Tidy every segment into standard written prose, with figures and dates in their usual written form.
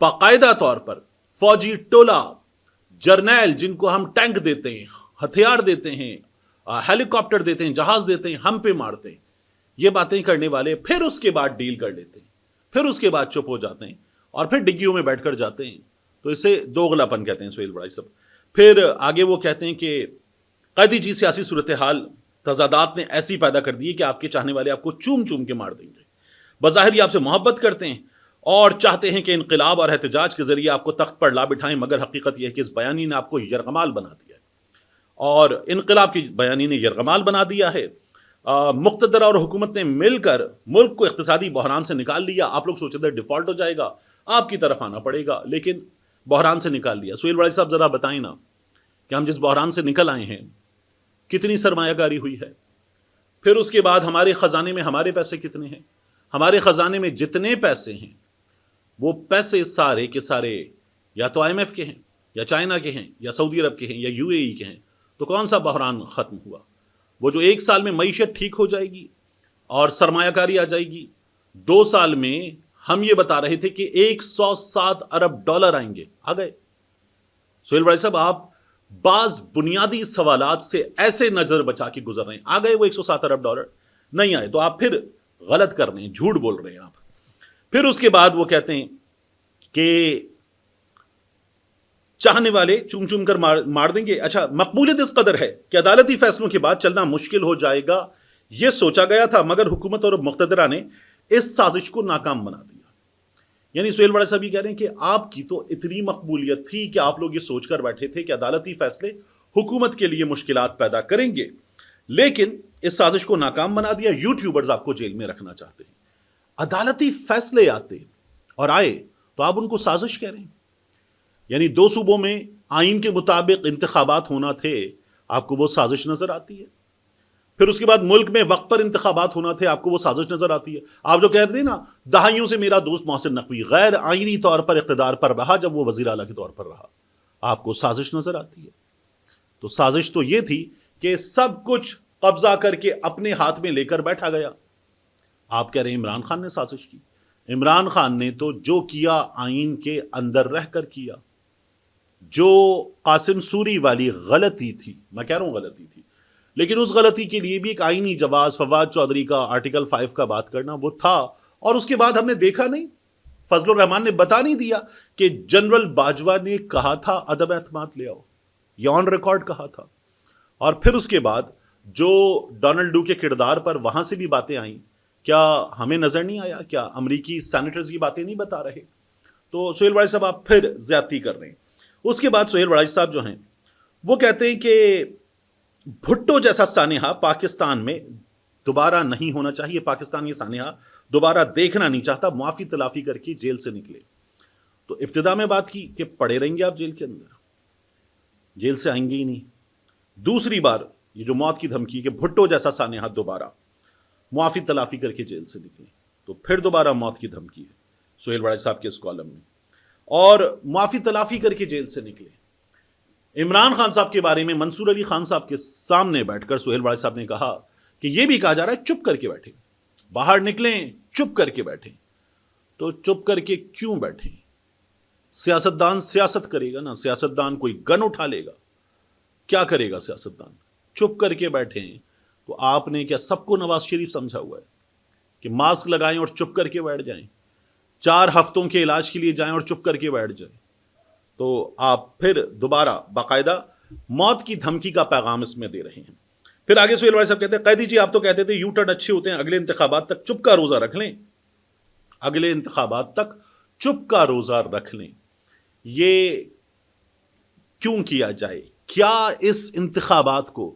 باقاعدہ طور پر فوجی ٹولہ، جرنیل جن کو ہم ٹینک دیتے ہیں، ہتھیار دیتے ہیں، ہیلی کاپٹر دیتے ہیں، جہاز دیتے ہیں، ہم پہ مارتے ہیں، یہ باتیں کرنے والے پھر اس کے بعد ڈیل کر لیتے ہیں، پھر اس کے بعد چپ ہو جاتے ہیں اور پھر ڈگیوں میں بیٹھ کر جاتے ہیں. تو اسے دوغلاپن کہتے ہیں سہیل بڑائی صاحب. پھر آگے وہ کہتے ہیں کہ قیدی جی سیاسی صورتحال تضادات نے ایسی پیدا کر دی کہ آپ کے چاہنے والے آپ کو چوم چوم کے مار دیں گے. بظاہر یہ آپ سے محبت کرتے ہیں اور چاہتے ہیں کہ انقلاب اور احتجاج کے ذریعے آپ کو تخت پر لا بٹھائیں، مگر حقیقت یہ ہے کہ اس بیانی نے آپ کو یرغمال بنا دیا ہے، اور انقلاب کی بیانی نے یرغمال بنا دیا ہے. مقتدر اور حکومت نے مل کر ملک کو اقتصادی بحران سے نکال لیا. آپ لوگ سوچتے تھے ڈیفالٹ ہو جائے گا، آپ کی طرف آنا پڑے گا، لیکن بحران سے نکال لیا. سہیل بڑائی صاحب ذرا بتائیں نا کہ ہم جس بحران سے نکل آئے ہیں کتنی سرمایہ کاری ہوئی ہے، پھر اس کے بعد ہمارے خزانے میں ہمارے پیسے کتنے ہیں. ہمارے خزانے میں جتنے پیسے ہیں وہ پیسے سارے کے سارے یا تو IMF کے ہیں، یا چائنا کے ہیں، یا سعودی عرب کے ہیں، یا UAE کے ہیں. تو کون سا بحران ختم ہوا؟ وہ جو 1 سال میں معیشت ٹھیک ہو جائے گی اور سرمایہ کاری آ جائے گی، 2 سال میں ہم یہ بتا رہے تھے کہ 107 ارب ڈالر آئیں گے، آ گئے. سہیل بڑائی صاحب آپ بعض بنیادی سوالات سے ایسے نظر بچا کے گزر رہے ہیں، آ گئے وہ 107 ارب ڈالر. نہیں آئے تو آپ پھر غلط کر رہے ہیں، جھوٹ بول رہے ہیں آپ. پھر اس کے بعد وہ کہتے ہیں کہ چاہنے والے چوم چوم کر مار دیں گے. اچھا، مقبولیت اس قدر ہے کہ عدالتی فیصلوں کے بعد چلنا مشکل ہو جائے گا، یہ سوچا گیا تھا، مگر حکومت اور مقتدرہ نے اس سازش کو ناکام بنا دیا. یعنی سہیل بڑائی صاحب یہ کہہ رہے ہیں کہ آپ کی تو اتنی مقبولیت تھی کہ آپ لوگ یہ سوچ کر بیٹھے تھے کہ عدالتی فیصلے حکومت کے لیے مشکلات پیدا کریں گے، لیکن اس سازش کو ناکام بنا دیا. یوٹیوبرز آپ کو جیل میں رکھنا چاہتے ہیں. عدالتی فیصلے آتے اور آئے تو آپ ان کو سازش کہہ رہے ہیں. یعنی 2 صوبوں میں آئین کے مطابق انتخابات ہونا تھے، آپ کو وہ سازش نظر آتی ہے. پھر اس کے بعد ملک میں وقت پر انتخابات ہونا تھے، آپ کو وہ سازش نظر آتی ہے. آپ جو کہہ رہے ہیں نا، دہائیوں سے میرا دوست محسن نقوی غیر آئینی طور پر اقتدار پر رہا جب وہ وزیر اعلیٰ کے طور پر رہا، آپ کو سازش نظر آتی ہے. تو سازش تو یہ تھی کہ سب کچھ قبضہ کر کے اپنے ہاتھ میں لے کر بیٹھا گیا. آپ کہہ رہے ہیں عمران خان نے سازش کی. عمران خان نے تو جو کیا آئین کے اندر رہ کر کیا. جو قاسم سوری والی غلطی تھی، میں کہہ رہا ہوں غلطی تھی، لیکن اس غلطی کے لیے بھی ایک آئینی جواز فواد چودھری کا آرٹیکل 5 کا بات کرنا وہ تھا. اور اس کے بعد ہم نے دیکھا نہیں، فضل الرحمان نے بتا نہیں دیا کہ جنرل باجوہ نے کہا تھا عدم اعتماد لے آؤ، یہ آن ریکارڈ کہا تھا. اور پھر اس کے بعد جو ڈونلڈ ڈو کے کردار پر وہاں سے بھی باتیں آئیں، کیا ہمیں نظر نہیں آیا؟ کیا امریکی سینیٹرز کی باتیں نہیں بتا رہے؟ تو سہیل بڑائی صاحب آپ پھر زیادتی کر رہے ہیں. اس کے بعد سہیل بڑائی صاحب جو ہیں وہ کہتے ہیں کہ بھٹو جیسا سانحہ پاکستان میں دوبارہ نہیں ہونا چاہیے، پاکستان یہ سانحہ دوبارہ دیکھنا نہیں چاہتا، معافی تلافی کر کے جیل سے نکلے. تو ابتدا میں بات کی کہ پڑے رہیں گے آپ جیل کے اندر، جیل سے آئیں گے ہی نہیں. دوسری بار یہ جو موت کی دھمکی کہ بھٹو جیسا سانحہ دوبارہ معافی تلافی کر کے جیل سے نکلے، تو پھر دوبارہ موت کی دھمکی ہے سہیل بڑائی صاحب کے اس کالم میں، اور معافی تلافی کر کے جیل سے نکلے. عمران خان صاحب کے بارے میں منصور علی خان صاحب کے سامنے بیٹھ کر سہیل بڑائی صاحب نے کہا کہ یہ بھی کہا جا رہا ہے چپ کر کے بیٹھیں، باہر نکلیں چپ کر کے بیٹھیں. تو چپ کر کے کیوں بیٹھیں؟ سیاستدان سیاست کرے گا نا، سیاستدان کوئی گن اٹھا لے گا، کیا کرے گا سیاستدان؟ چپ کر کے بیٹھیں. تو آپ نے کیا سب کو نواز شریف سمجھا ہوا ہے کہ ماسک لگائیں اور چپ کر کے بیٹھ جائیں، 4 ہفتوں کے علاج کے لیے جائیں اور چپ کر کے بیٹھ جائیں؟ تو آپ پھر دوبارہ باقاعدہ موت کی دھمکی کا پیغام اس میں دے رہے ہیں. پھر آگے سہیل بڑائی صاحب کہتے ہیں قیدی جی آپ تو کہتے تھے یو ٹرن اچھے ہوتے ہیں، اگلے انتخابات تک چپ کا روزہ رکھ لیں، اگلے انتخابات تک چپ کا روزہ رکھ لیں. یہ کیوں کیا جائے؟ کیا اس انتخابات کو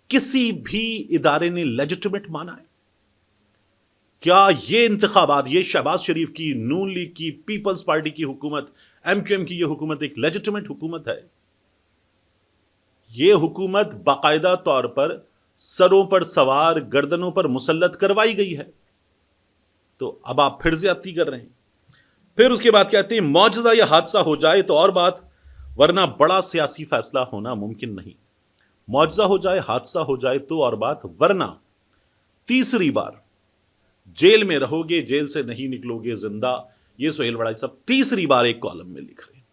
کسی بھی ادارے نے لیجٹمیٹ مانا ہے؟ کیا یہ انتخابات، یہ شہباز شریف کی، نون لیگ کی، پیپلز پارٹی کی حکومت، MQM کی یہ حکومت ایک لیجٹمیٹ حکومت ہے؟ یہ حکومت باقاعدہ طور پر سروں پر سوار، گردنوں پر مسلط کروائی گئی ہے. تو اب آپ پھر زیادتی کر رہے ہیں. پھر اس کے بعد کہتے ہیں معجزہ یا حادثہ ہو جائے تو اور بات، ورنہ بڑا سیاسی فیصلہ ہونا ممکن نہیں. معجزہ ہو جائے، حادثہ ہو جائے تو اور بات، ورنہ تیسری بار جیل میں رہو گے، جیل سے نہیں نکلو گے زندہ، یہ سہیل وڑائی صاحب تیسری بار ایک کالم میں لکھ رہے ہیں.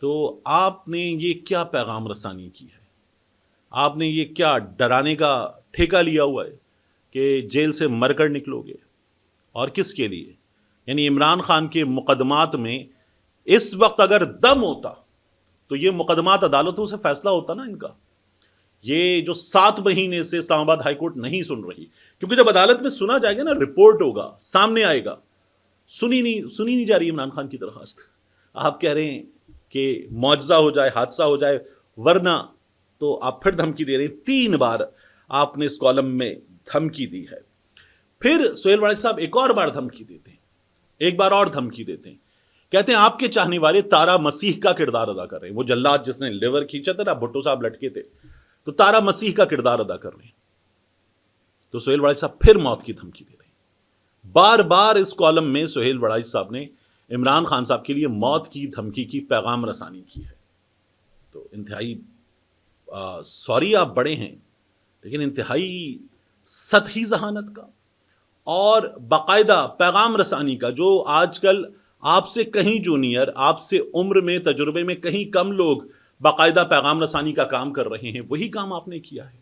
تو آپ نے یہ کیا پیغام رسانی کی ہے؟ آپ نے یہ کیا ڈرانے کا ٹھیکہ لیا ہوا ہے کہ جیل سے مر کر نکلو گے؟ اور کس کے لیے؟ یعنی عمران خان کے مقدمات میں اس وقت اگر دم ہوتا تو یہ مقدمات عدالتوں سے فیصلہ ہوتا نا ان کا. یہ جو 7 مہینے سے اسلام آباد ہائی کورٹ نہیں سن رہی، کیونکہ جب عدالت میں سنا جائے گا نا، رپورٹ ہوگا، سامنے آئے گا، سنی نہیں جا رہی عمران خان کی درخواست. آپ کہہ رہے ہیں کہ معجزہ ہو جائے، حادثہ ہو جائے، ورنہ تو آپ پھر دھمکی دے رہے ہیں. 3 بار آپ نے اس کالم میں دھمکی دی ہے. پھر سہیل وڑائی صاحب ایک اور بار دھمکی دیتے ہیں، ایک بار اور دھمکی دیتے ہیں. کہتے ہیں آپ کے چاہنے والے تارا مسیح کا کردار ادا کر رہے ہیں. وہ جلاد جس نے لیور کھینچا تھا نا، بھٹو صاحب لٹکے تھے، تو تارا مسیح کا کردار ادا کر رہے ہیں. تو سہیل وڑائی صاحب پھر موت کی دھمکی دے رہے ہیں. بار بار اس کالم میں سہیل وڑائی صاحب نے عمران خان صاحب کے لیے موت کی دھمکی کی پیغام رسانی کی ہے. تو انتہائی سوری آپ بڑے ہیں، لیکن انتہائی سطحی ذہانت کا اور باقاعدہ پیغام رسانی کا، جو آج کل آپ سے کہیں جونیئر، آپ سے عمر میں، تجربے میں کہیں کم لوگ باقاعدہ پیغام رسانی کا کام کر رہے ہیں، وہی کام آپ نے کیا ہے.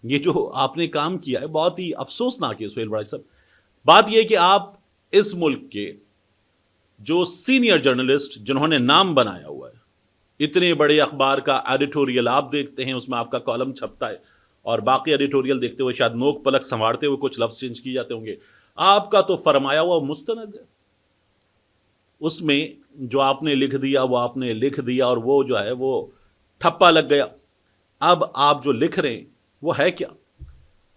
یہ جو آپ نے کام کیا ہے بہت ہی افسوسناک ہے سہیل وڑائی صاحب. بات یہ کہ آپ اس ملک کے جو سینئر جرنلسٹ جنہوں نے نام بنایا ہوا ہے، اتنے بڑے اخبار کا ایڈیٹوریل آپ دیکھتے ہیں، اس میں آپ کا کالم چھپتا ہے، اور باقی ایڈیٹوریل دیکھتے ہوئے شاید نوک پلک سنوارتے ہوئے کچھ لفظ چینج کیے جاتے ہوں گے. آپ کا تو فرمایا ہوا مستند ہے، اس میں جو آپ نے لکھ دیا وہ آپ نے لکھ دیا، اور وہ جو ہے وہ ٹھپا لگ گیا. اب آپ جو لکھ رہے ہیں وہ ہے کیا؟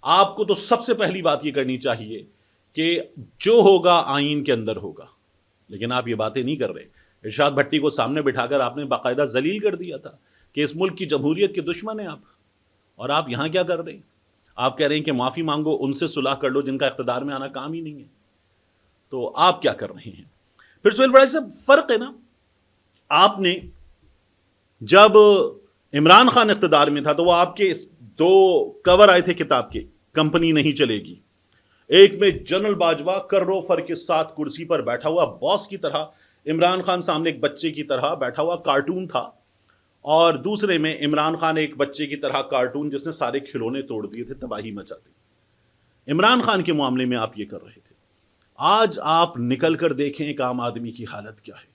آپ کو تو سب سے پہلی بات یہ کرنی چاہیے کہ جو ہوگا آئین کے اندر ہوگا، لیکن آپ یہ باتیں نہیں کر رہے. ارشاد بھٹی کو سامنے بٹھا کر آپ نے باقاعدہ ذلیل کر دیا تھا کہ اس ملک کی جمہوریت کے دشمن ہیں آپ، اور آپ یہاں کیا کر رہے ہیں؟ آپ کہہ رہے ہیں کہ معافی مانگو، ان سے صلح کر لو جن کا اقتدار میں آنا کام ہی نہیں ہے. تو آپ کیا کر رہے ہیں؟ پھر سہیل وڑائی صاحب فرق ہے نا، آپ نے جب عمران خان اقتدار میں تھا تو وہ آپ کے 2 کور آئے تھے کتاب کے، کمپنی نہیں چلے گی. ایک میں جنرل باجوہ کرو فر کے ساتھ کرسی پر بیٹھا ہوا باس کی طرح، عمران خان سامنے ایک بچے کی طرح بیٹھا ہوا کارٹون تھا، اور دوسرے میں عمران خان ایک بچے کی طرح کارٹون جس نے سارے کھلونے توڑ دیے تھے، تباہی مچا دی. عمران خان کے معاملے میں آپ یہ کر رہے تھے. آج آپ نکل کر دیکھیں ایک عام آدمی کی حالت کیا ہے.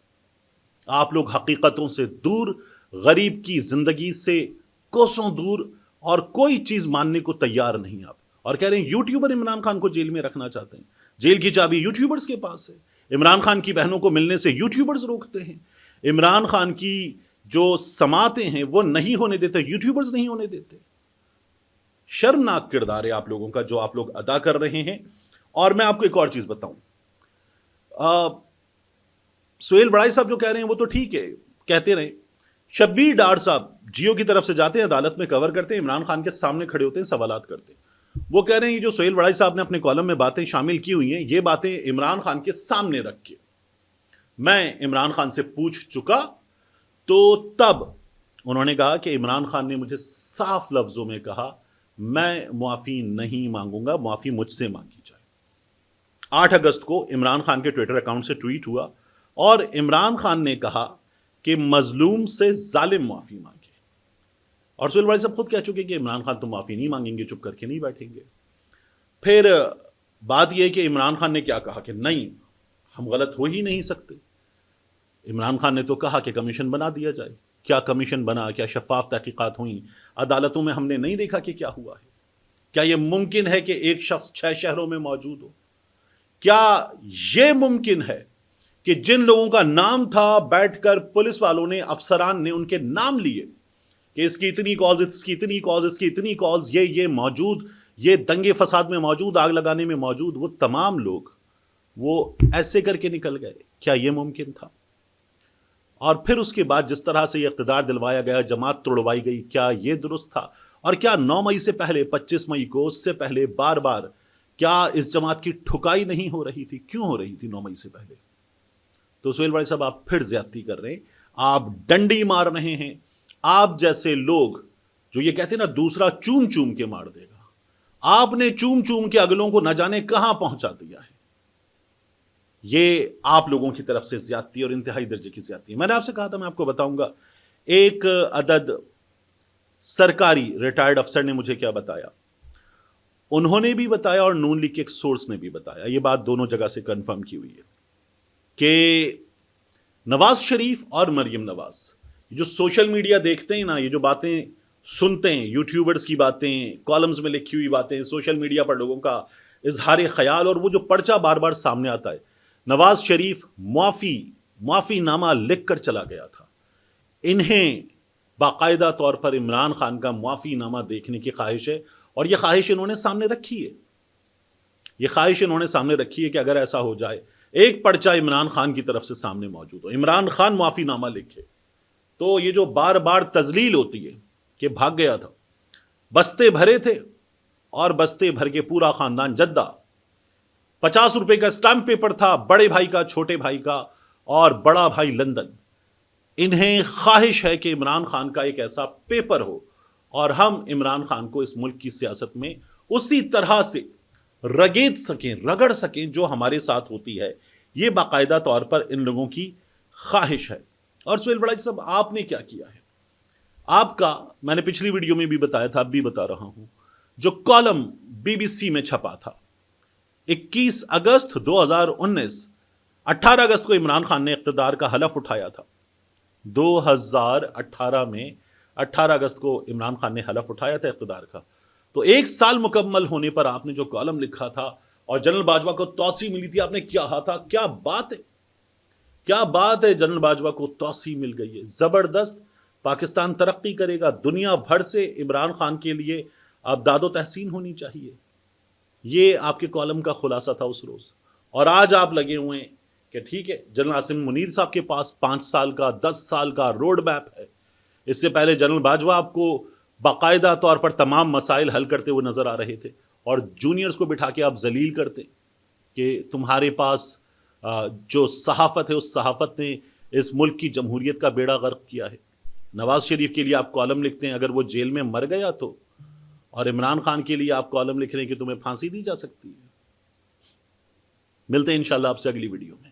آپ لوگ حقیقتوں سے دور، غریب کی زندگی سے کوسوں دور، اور کوئی چیز ماننے کو تیار نہیں آپ. اور کہہ رہے ہیں یوٹیوبر عمران خان کو جیل میں رکھنا چاہتے ہیں. جیل کی چابی یوٹیوبرز کے پاس ہے. عمران خان کی بہنوں کو ملنے سے یوٹیوبرز روکتے ہیں. عمران خان کی جو سماعتیں ہیں وہ نہیں ہونے دیتے، یوٹیوبرز نہیں ہونے دیتے. شرمناک کردار ہے آپ لوگوں کا جو آپ لوگ ادا کر رہے ہیں. اور میں آپ کو ایک اور چیز بتاؤں، سہیل وڑائی صاحب جو کہہ رہے ہیں وہ تو ٹھیک ہے، کہتے رہے. شبیر ڈار صاحب جیو کی طرف سے جاتے ہیں، عدالت میں کور کرتے ہیں، عمران خان کے سامنے کھڑے ہوتے ہیں، سوالات کرتے ہیں. وہ کہہ رہے ہیں جو سہیل وڑائی صاحب نے اپنے کالم میں باتیں شامل کی ہوئی ہیں، یہ باتیں عمران خان کے سامنے رکھ کے میں عمران خان سے پوچھ چکا، تو تب انہوں نے کہا کہ عمران خان نے مجھے صاف لفظوں میں کہا میں معافی نہیں مانگوں گا، معافی مجھ سے مانگی جائے. 8 اگست کو عمران خان کے ٹویٹر اکاؤنٹ سے ٹویٹ ہوا، اور عمران خان نے کہا کہ مظلوم سے ظالم معافی مانگے. اور سہیل وڑائی صاحب خود کہہ چکے کہ عمران خان تو معافی نہیں مانگیں گے، چپ کر کے نہیں بیٹھیں گے. پھر بات یہ کہ عمران خان نے کیا کہا کہ نہیں، ہم غلط ہو ہی نہیں سکتے. عمران خان نے تو کہا کہ کمیشن بنا دیا جائے. کیا کمیشن بنا؟ کیا شفاف تحقیقات ہوئیں؟ عدالتوں میں ہم نے نہیں دیکھا کہ کیا ہوا ہے. کیا یہ ممکن ہے کہ ایک شخص 6 شہروں میں موجود ہو؟ کیا یہ ممکن ہے کہ جن لوگوں کا نام تھا بیٹھ کر پولیس والوں نے، افسران نے ان کے نام لیے کہ اس کی اتنی کالز، اس کی اتنی کالز، اس کی اتنی کالز، یہ موجود، یہ دنگے فساد میں موجود، آگ لگانے میں موجود، وہ تمام لوگ وہ ایسے کر کے نکل گئے؟ کیا یہ ممکن تھا؟ اور پھر اس کے بعد جس طرح سے یہ اقتدار دلوایا گیا، جماعت توڑوائی گئی، کیا یہ درست تھا؟ اور کیا 9 مئی سے پہلے، 25 مئی کو، اس سے پہلے بار بار کیا اس جماعت کی ٹھکائی نہیں ہو رہی تھی؟ کیوں ہو رہی تھی 9 مئی سے پہلے؟ تو سہیل وڑائی صاحب آپ پھر زیادتی کر رہے ہیں، آپ ڈنڈی مار رہے ہیں. آپ جیسے لوگ جو یہ کہتے ہیں نا دوسرا چوم چوم کے مار دے گا، آپ نے چوم چوم کے اگلوں کو نہ جانے کہاں پہنچا دیا ہے. یہ آپ لوگوں کی طرف سے زیادتی اور انتہائی درجے کی زیادتی ہے. میں نے آپ سے کہا تھا میں آپ کو بتاؤں گا. ایک عدد سرکاری ریٹائرڈ افسر نے مجھے کیا بتایا, انہوں نے بھی بتایا اور نون لیگ کے ایک سورس نے بھی بتایا, یہ بات دونوں جگہ سے کنفرم کی ہوئی ہے کہ نواز شریف اور مریم نواز جو سوشل میڈیا دیکھتے ہیں نا, یہ جو باتیں سنتے ہیں, یوٹیوبرز کی باتیں, کالمز میں لکھی ہوئی باتیں, سوشل میڈیا پر لوگوں کا اظہار خیال, اور وہ جو پرچہ بار بار سامنے آتا ہے, نواز شریف معافی نامہ لکھ کر چلا گیا تھا. انہیں باقاعدہ طور پر عمران خان کا معافی نامہ دیکھنے کی خواہش ہے, اور یہ خواہش انہوں نے سامنے رکھی ہے. یہ خواہش انہوں نے سامنے رکھی ہے کہ اگر ایسا ہو جائے, ایک پرچہ عمران خان کی طرف سے سامنے موجود ہو, عمران خان معافی نامہ لکھے, تو یہ جو بار بار تذلیل ہوتی ہے کہ بھاگ گیا تھا, بستے بھرے تھے اور بستے بھر کے پورا خاندان جدہ, 50 روپے کا اسٹامپ پیپر تھا, بڑے بھائی کا, چھوٹے بھائی کا, اور بڑا بھائی لندن. انہیں خواہش ہے کہ عمران خان کا ایک ایسا پیپر ہو اور ہم عمران خان کو اس ملک کی سیاست میں اسی طرح سے رگڑ سکیں جو ہمارے ساتھ ہوتی ہے. یہ باقاعدہ طور پر ان لوگوں کی خواہش ہے. اور سہیل بڑائی صاحب, آپ نے کیا کیا ہے؟ آپ کا, میں نے پچھلی ویڈیو میں بھی بتایا تھا, اب بھی بتا رہا ہوں, جو کالم BBC میں چھپا تھا 21 اگست 2019, 18 اگست کو عمران خان نے اقتدار کا حلف اٹھایا تھا. 2018 میں 18 اگست کو عمران خان نے حلف اٹھایا تھا اقتدار کا. تو ایک سال مکمل ہونے پر آپ نے جو کالم لکھا تھا اور جنرل باجوہ کو توسیع ملی تھی, آپ نے کیا کہا تھا؟ کیا بات ہے, کیا بات ہے, جنرل باجوہ کو توسیع مل گئی ہے, زبردست, پاکستان ترقی کرے گا, دنیا بھر سے عمران خان کے لیے اب داد و تحسین ہونی چاہیے. یہ آپ کے کالم کا خلاصہ تھا اس روز. اور آج آپ لگے ہوئے ہیں کہ ٹھیک ہے, جنرل عاصم منیر صاحب کے پاس 5 سال کا 10 سال کا روڈ میپ ہے. اس سے پہلے جنرل باجوہ آپ کو باقاعدہ طور پر تمام مسائل حل کرتے ہوئے نظر آ رہے تھے, اور جونیئرز کو بٹھا کے آپ ذلیل کرتے کہ تمہارے پاس جو صحافت ہے اس صحافت نے اس ملک کی جمہوریت کا بیڑا غرق کیا ہے. نواز شریف کے لیے آپ کالم لکھتے ہیں اگر وہ جیل میں مر گیا تو, اور عمران خان کے لیے آپ کالم لکھ رہے ہیں کہ تمہیں پھانسی دی جا سکتی ہے. ملتے ہیں انشاءاللہ آپ سے اگلی ویڈیو میں.